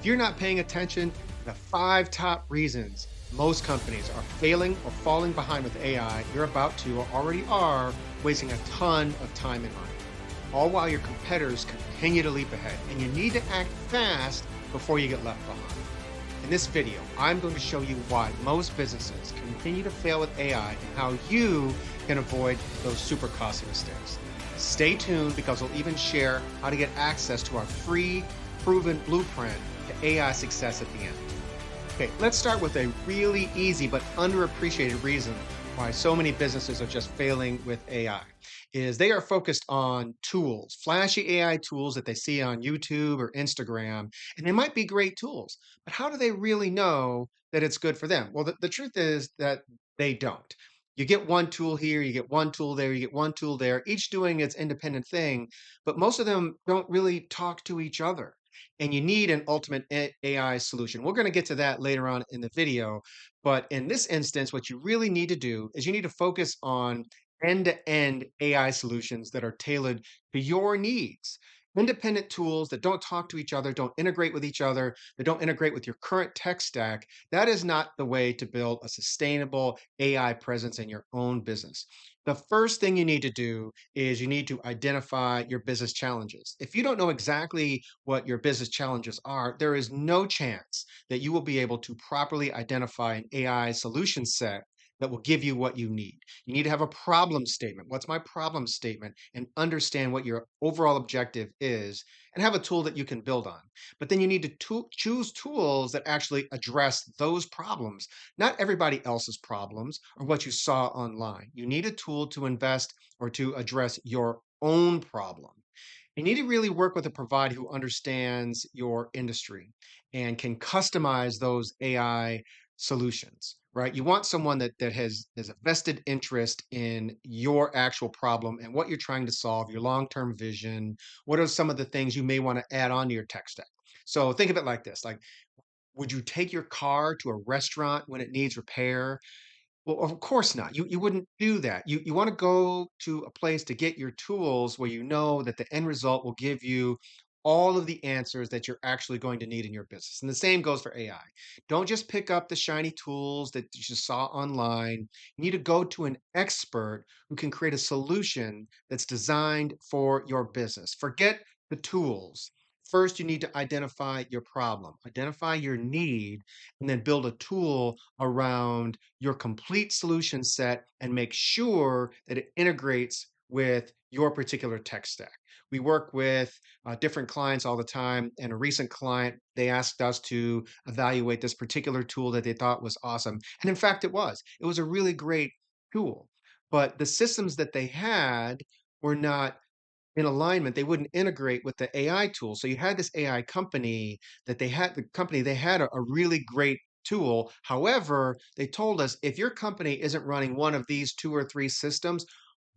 If you're not paying attention, the five top reasons most companies are failing or falling behind with AI, you're about to or already are wasting a ton of time and money, all while your competitors continue to leap ahead. And you need to act fast before you get left behind. In this video, I'm going to show you why most businesses continue to fail with AI and how you can avoid those super costly mistakes. Stay tuned because we'll even share how to get access to our free proven blueprint to AI success at the end. Okay, let's start with a really easy but underappreciated reason why so many businesses are just failing with AI is they are focused on tools, flashy AI tools that they see on YouTube or Instagram, and they might be great tools, but how do they really know that it's good for them? Well, the truth is that they don't. You get one tool here, you get one tool there, you get one tool there, each doing its independent thing, but most of them don't really talk to each other, and you need an ultimate AI solution. We're going to get to that later on in the video. But in this instance, what you really need to do is you need to focus on end to end AI solutions that are tailored to your needs. Independent tools that don't talk to each other, don't integrate with each other, that don't integrate with your current tech stack. That is not the way to build a sustainable AI presence in your own business. The first thing you need to do is you need to identify your business challenges. If you don't know exactly what your business challenges are, there is no chance that you will be able to properly identify an AI solution set that will give you what you need. You need to have a problem statement. What's my problem statement? And understand what your overall objective is and have a tool that you can build on. But then you need to choose tools that actually address those problems, not everybody else's problems or what you saw online. You need a tool to invest or to address your own problem. You need to really work with a provider who understands your industry and can customize those AI solutions, right? You want someone that has a vested interest in your actual problem and what you're trying to solve, your long-term vision. What are some of the things you may want to add on to your tech stack? So think of it like this, like, would you take your car to a restaurant when it needs repair? Well, of course not. You wouldn't do that. You want to go to a place to get your tools where you know that the end result will give you all of the answers that you're actually going to need in your business. And the same goes for AI. Don't just pick up the shiny tools that you just saw online. You need to go to an expert who can create a solution that's designed for your business. Forget the tools. First, you need to identify your problem, identify your need, and then build a tool around your complete solution set and make sure that it integrates with your particular tech stack. We work with different clients all the time, and a recent client, they asked us to evaluate this particular tool that they thought was awesome. And in fact, it was. It was a really great tool. But the systems that they had were not in alignment. They wouldn't integrate with the AI tool. So you had this AI company that they had a really great tool. However, they told us if your company isn't running one of these two or three systems,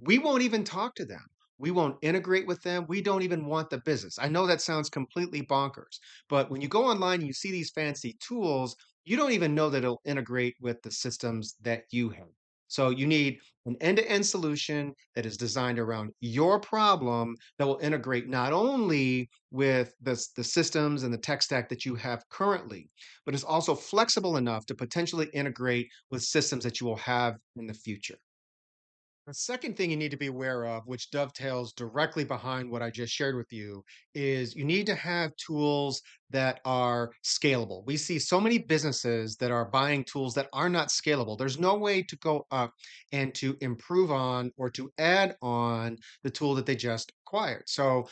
we won't even talk to them. We won't integrate with them. We don't even want the business. I know that sounds completely bonkers, but when you go online and you see these fancy tools, you don't even know that it'll integrate with the systems that you have. So you need an end-to-end solution that is designed around your problem that will integrate not only with the systems and the tech stack that you have currently, but is also flexible enough to potentially integrate with systems that you will have in the future. The second thing you need to be aware of, which dovetails directly behind what I just shared with you, is you need to have tools that are scalable. We see so many businesses that are buying tools that are not scalable. There's no way to go up and to improve on or to add on the tool that they just acquired. So,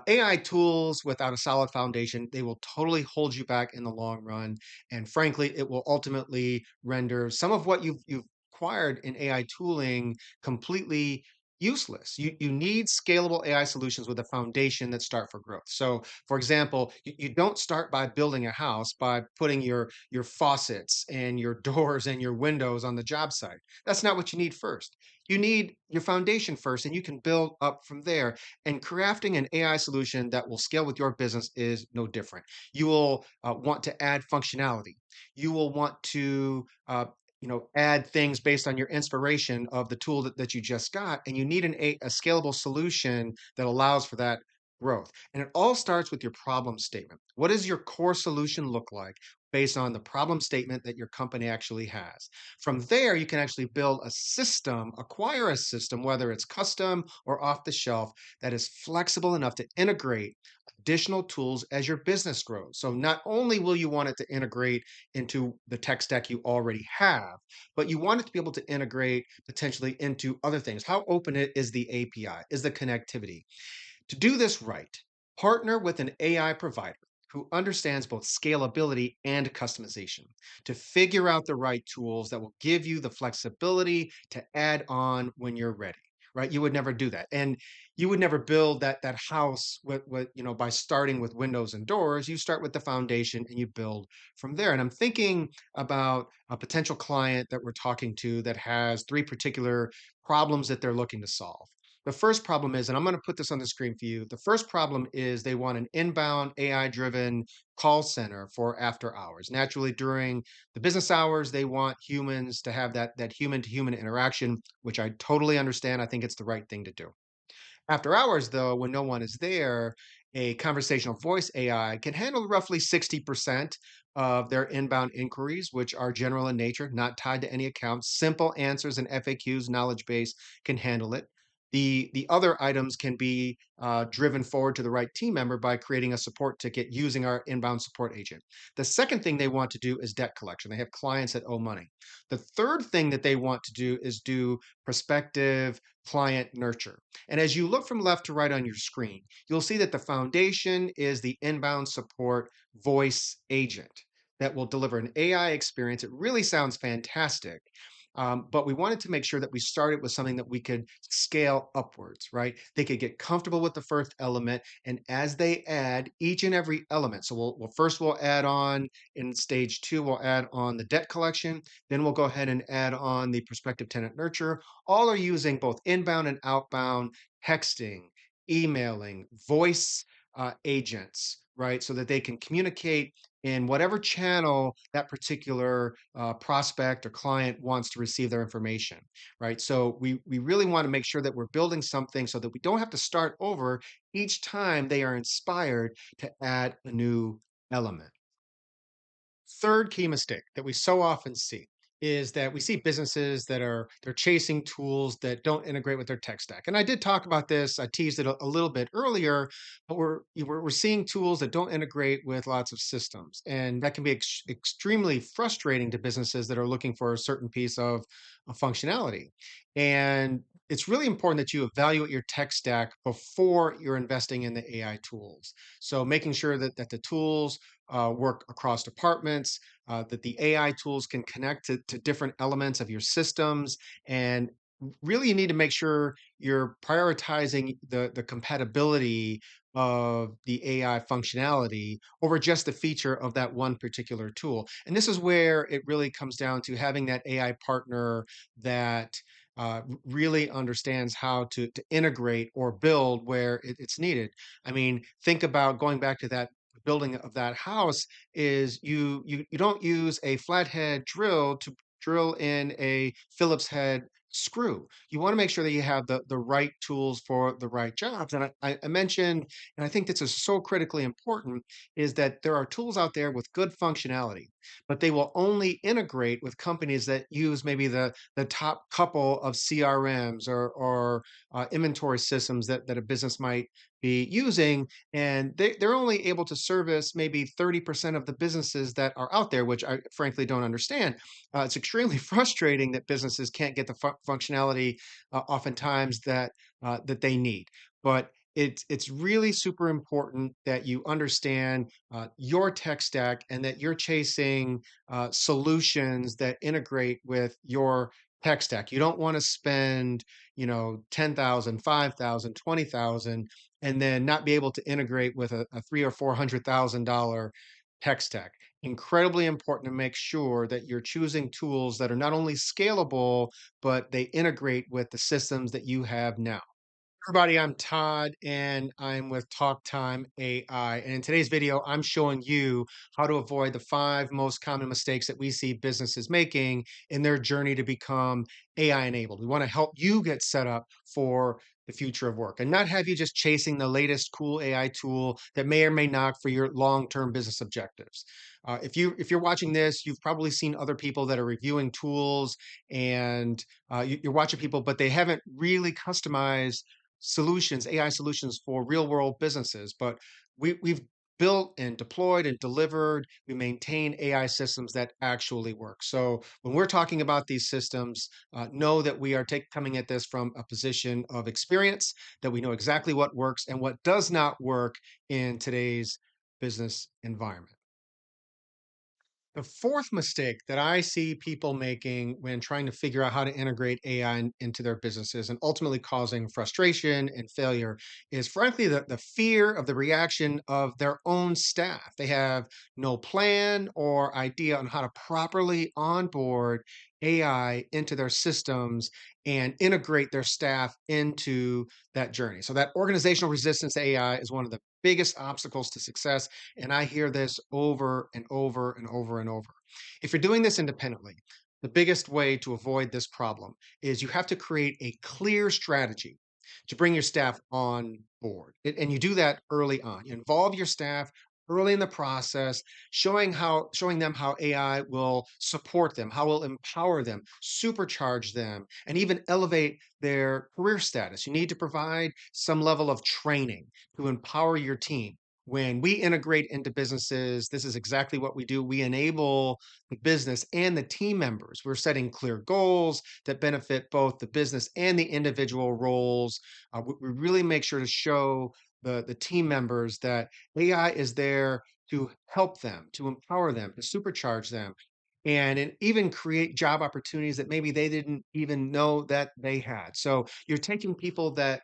AI tools without a solid foundation, they will totally hold you back in the long run. And frankly, it will ultimately render some of what you've acquired in AI tooling completely useless. You need scalable AI solutions with a foundation that start for growth. So, for example, you don't start by building a house by putting your faucets and your doors and your windows on the job site. That's not what you need first. You need your foundation first, and you can build up from there. And crafting an AI solution that will scale with your business is no different. You will want to add functionality. You will want to add things based on your inspiration of the tool that you just got, and you need a scalable solution that allows for that growth. And it all starts with your problem statement. What does your core solution look like based on the problem statement that your company actually has? From there, you can actually build a system, acquire a system, whether it's custom or off the shelf, that is flexible enough to integrate additional tools as your business grows. So not only will you want it to integrate into the tech stack you already have, but you want it to be able to integrate potentially into other things. How open it is the API, is the connectivity. To do this right, partner with an AI provider who understands both scalability and customization to figure out the right tools that will give you the flexibility to add on when you're ready. Right, you would never do that, and you would never build that house with by starting with windows and doors. You start with the foundation and you build from there. And I'm thinking about a potential client that we're talking to that has three particular problems that they're looking to solve. The first problem is, and I'm going to put this on the screen for you. The first problem is they want an inbound AI driven call center for after hours. Naturally, during the business hours, they want humans to have that human to human interaction, which I totally understand. I think it's the right thing to do. After hours, though, when no one is there, a conversational voice AI can handle roughly 60% of their inbound inquiries, which are general in nature, not tied to any account. Simple answers and FAQs, knowledge base can handle it. The other items can be driven forward to the right team member by creating a support ticket using our inbound support agent. The second thing they want to do is debt collection. They have clients that owe money. The third thing that they want to do is do prospective client nurture. And as you look from left to right on your screen, you'll see that the foundation is the inbound support voice agent that will deliver an AI experience. It really sounds fantastic. But we wanted to make sure that we started with something that we could scale upwards, right? They could get comfortable with the first element, and as they add each and every element. So we'll add on in stage two, we'll add on the debt collection. Then we'll go ahead and add on the prospective tenant nurture. All are using both inbound and outbound texting, emailing, voice agents, right? So that they can communicate in whatever channel that particular prospect or client wants to receive their information, right? So we really want to make sure that we're building something so that we don't have to start over each time they are inspired to add a new element. Third key mistake that we so often see is that we see businesses that they're chasing tools that don't integrate with their tech stack. And I did talk about this, I teased it a little bit earlier, but we're seeing tools that don't integrate with lots of systems. And that can be extremely frustrating to businesses that are looking for a certain piece of functionality. And it's really important that you evaluate your tech stack before you're investing in the AI tools. So making sure that the tools work across departments, that the AI tools can connect to different elements of your systems. And really, you need to make sure you're prioritizing the compatibility of the AI functionality over just the feature of that one particular tool. And this is where it really comes down to having that AI partner that really understands how to integrate or build where it's needed. I mean, think about going back to that building of that house is you don't use a flathead drill to drill in a Phillips head screw. You want to make sure that you have the right tools for the right jobs. And I mentioned, and I think this is so critically important, is that there are tools out there with good functionality, but they will only integrate with companies that use maybe the top couple of CRMs or inventory systems that a business might be using, and they're only able to service maybe 30% of the businesses that are out there, which I frankly don't understand. It's extremely frustrating that businesses can't get the functionality oftentimes that they need. But it's really super important that you understand your tech stack and that you're chasing solutions that integrate with your tech stack. You don't want to spend, 10,000, 5,000, 20,000, and then not be able to integrate with a three or $400,000 tech stack. Incredibly important to make sure that you're choosing tools that are not only scalable, but they integrate with the systems that you have now. Everybody, I'm Todd and I'm with Talk Time AI. And in today's video, I'm showing you how to avoid the five most common mistakes that we see businesses making in their journey to become AI enabled. We want to help you get set up for the future of work and not have you just chasing the latest cool AI tool that may or may not for your long-term business objectives. If you're watching this, you've probably seen other people that are reviewing tools, and you're watching people, but they haven't really customized solutions, AI solutions for real world businesses. But we've built and deployed and delivered, we maintain AI systems that actually work. So when we're talking about these systems, know that we are coming at this from a position of experience, that we know exactly what works and what does not work in today's business environment. The fourth mistake that I see people making when trying to figure out how to integrate AI into their businesses and ultimately causing frustration and failure is frankly the fear of the reaction of their own staff. They have no plan or idea on how to properly onboard AI into their systems and integrate their staff into that journey. So that organizational resistance to AI is one of the biggest obstacles to success, and I hear this over and over and over and over. If you're doing this independently, the biggest way to avoid this problem is you have to create a clear strategy to bring your staff on board. And you do that early on. You involve your staff early in the process, showing them how AI will support them, how it will empower them, supercharge them, and even elevate their career status. You need to provide some level of training to empower your team. When we integrate into businesses, this is exactly what we do. We enable the business and the team members. We're setting clear goals that benefit both the business and the individual roles. We really make sure to show the team members that AI is there to help them, to empower them, to supercharge them, and even create job opportunities that maybe they didn't even know that they had. So you're taking people that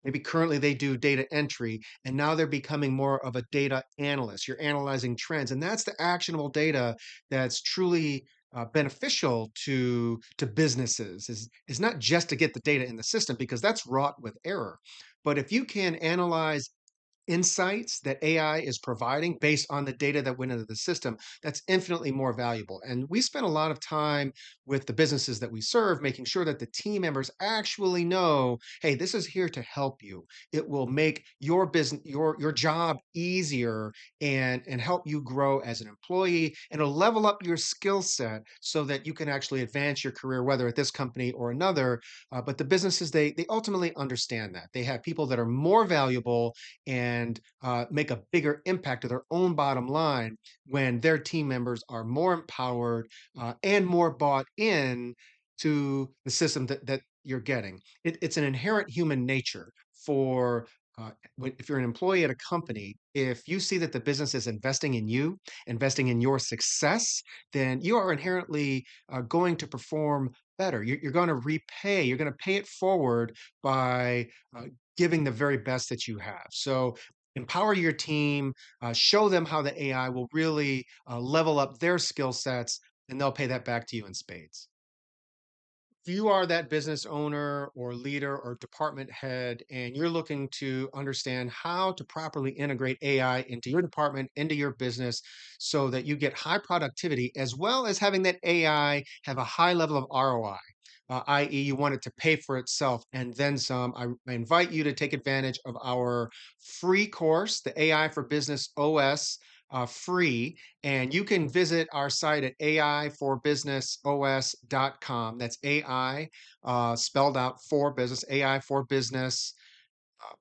maybe currently they do data entry, and now they're becoming more of a data analyst. You're analyzing trends, and that's the actionable data that's truly beneficial to businesses. Is not just to get the data in the system because that's wrought with error, but if you can analyze insights that AI is providing based on the data that went into the system, that's infinitely more valuable. And we spend a lot of time with the businesses that we serve, making sure that the team members actually know, hey, this is here to help you. It will make your business, your job easier and help you grow as an employee, and it'll level up your skill set so that you can actually advance your career, whether at this company or another. But the businesses, they ultimately understand that. They have people that are more valuable and make a bigger impact to their own bottom line when their team members are more empowered and more bought in to the system that you're getting. It's an inherent human nature for if you're an employee at a company, if you see that the business is investing in you, investing in your success, then you are inherently going to perform better. You're going to repay, you're going to pay it forward by giving the very best that you have. So empower your team, show them how the AI will really level up their skill sets, and they'll pay that back to you in spades. If you are that business owner or leader or department head and you're looking to understand how to properly integrate AI into your department, into your business, so that you get high productivity as well as having that AI have a high level of ROI, i.e., you want it to pay for itself and then some, I invite you to take advantage of our free course, the AI for Business OS. Free, and you can visit our site at aiforbusinessos.com. That's AI spelled out for business, AI for business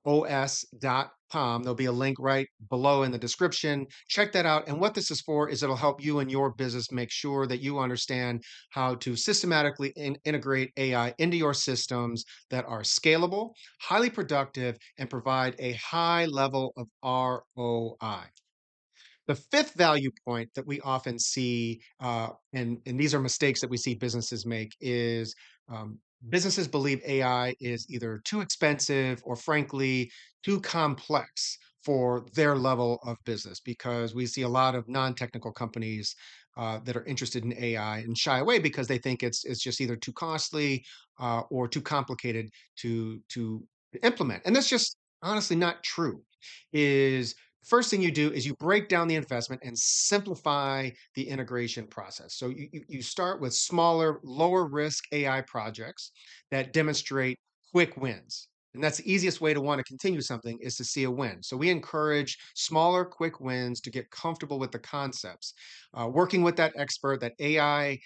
os.com. There'll be a link right below in the description. Check that out. And what this is for is it'll help you and your business make sure that you understand how to systematically integrate AI into your systems that are scalable, highly productive, and provide a high level of ROI. The fifth value point that we often see, and these are mistakes that we see businesses make, is businesses believe AI is either too expensive or, frankly, too complex for their level of business. Because we see a lot of non-technical companies that are interested in AI and shy away because they think it's just either too costly or too complicated to implement, and that's just honestly not true. Is First thing you do is you break down the investment and simplify the integration process. So you start with smaller, lower risk AI projects that demonstrate quick wins. And that's the easiest way to want to continue something is to see a win. So we encourage smaller, quick wins to get comfortable with the concepts. Working with that expert, that AI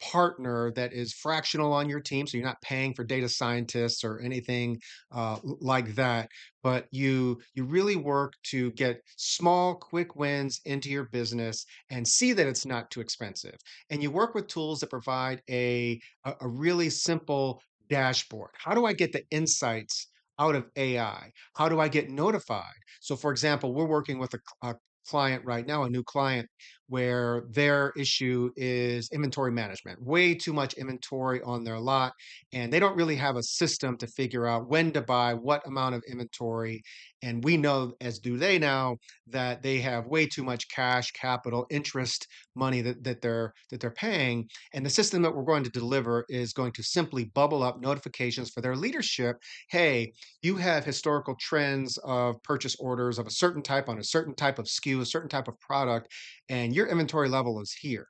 partner that is fractional on your team. So you're not paying for data scientists or anything like that, but you really work to get small quick wins into your business and see that it's not too expensive, and you work with tools that provide a really simple dashboard. How do I get the insights out of AI? How do I get notified? So for example, we're working with a client right now, a new client, where their issue is inventory management, way too much inventory on their lot, and they don't really have a system to figure out when to buy what amount of inventory. And we know, as do they now, that they have way too much cash, capital, interest money that they're paying. And the system that we're going to deliver is going to simply bubble up notifications for their leadership. Hey, you have historical trends of purchase orders of a certain type on a certain type of SKU, a certain type of product, and your inventory level is here.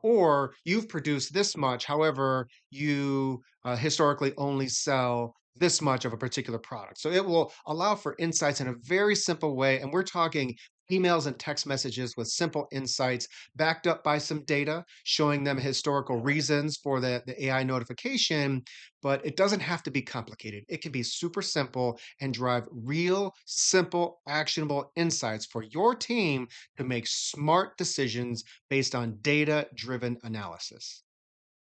Or you've produced this much, however, you historically only sell this much of a particular product. So it will allow for insights in a very simple way. And we're talking emails and text messages with simple insights backed up by some data showing them historical reasons for the AI notification. But it doesn't have to be complicated. It can be super simple and drive real, simple, actionable insights for your team to make smart decisions based on data driven analysis.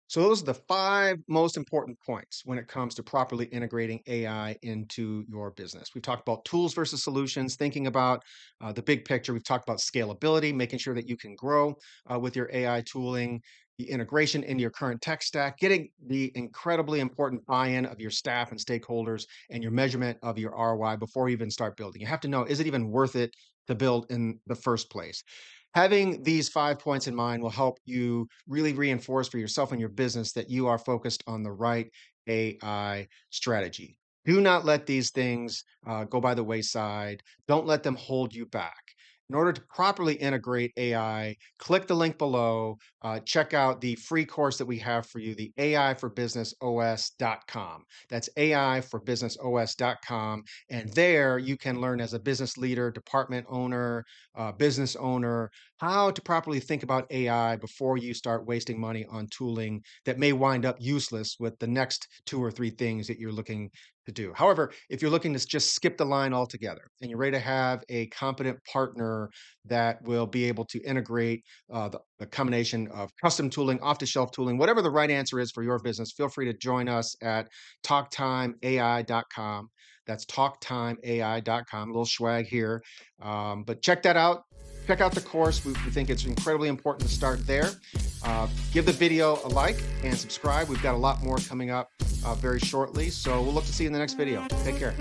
So those are the five most important points when it comes to properly integrating AI into your business. We've talked about tools versus solutions, thinking about the big picture. We've talked about scalability, making sure that you can grow with your AI tooling, the integration into your current tech stack, getting the incredibly important buy-in of your staff and stakeholders, and your measurement of your ROI before you even start building. You have to know, is it even worth it to build in the first place? Having these 5 points in mind will help you really reinforce for yourself and your business that you are focused on the right AI strategy. Do not let these things go by the wayside. Don't let them hold you back. In order to properly integrate AI, click the link below. Check out the free course that we have for you, the AIforbusinessos.com. That's AIforbusinessos.com. And there you can learn, as a business leader, department owner, business owner, how to properly think about AI before you start wasting money on tooling that may wind up useless with the next two or three things that you're looking to do. However, if you're looking to just skip the line altogether and you're ready to have a competent partner that will be able to integrate the combination of custom tooling, off the shelf tooling, whatever the right answer is for your business, feel free to join us at talktimeai.com. That's talktimeai.com. A little swag here. But check that out. Check out the course. We think it's incredibly important to start there. Give the video a like and subscribe. We've got a lot more coming up very shortly. So we'll look to see you in the next video. Take care.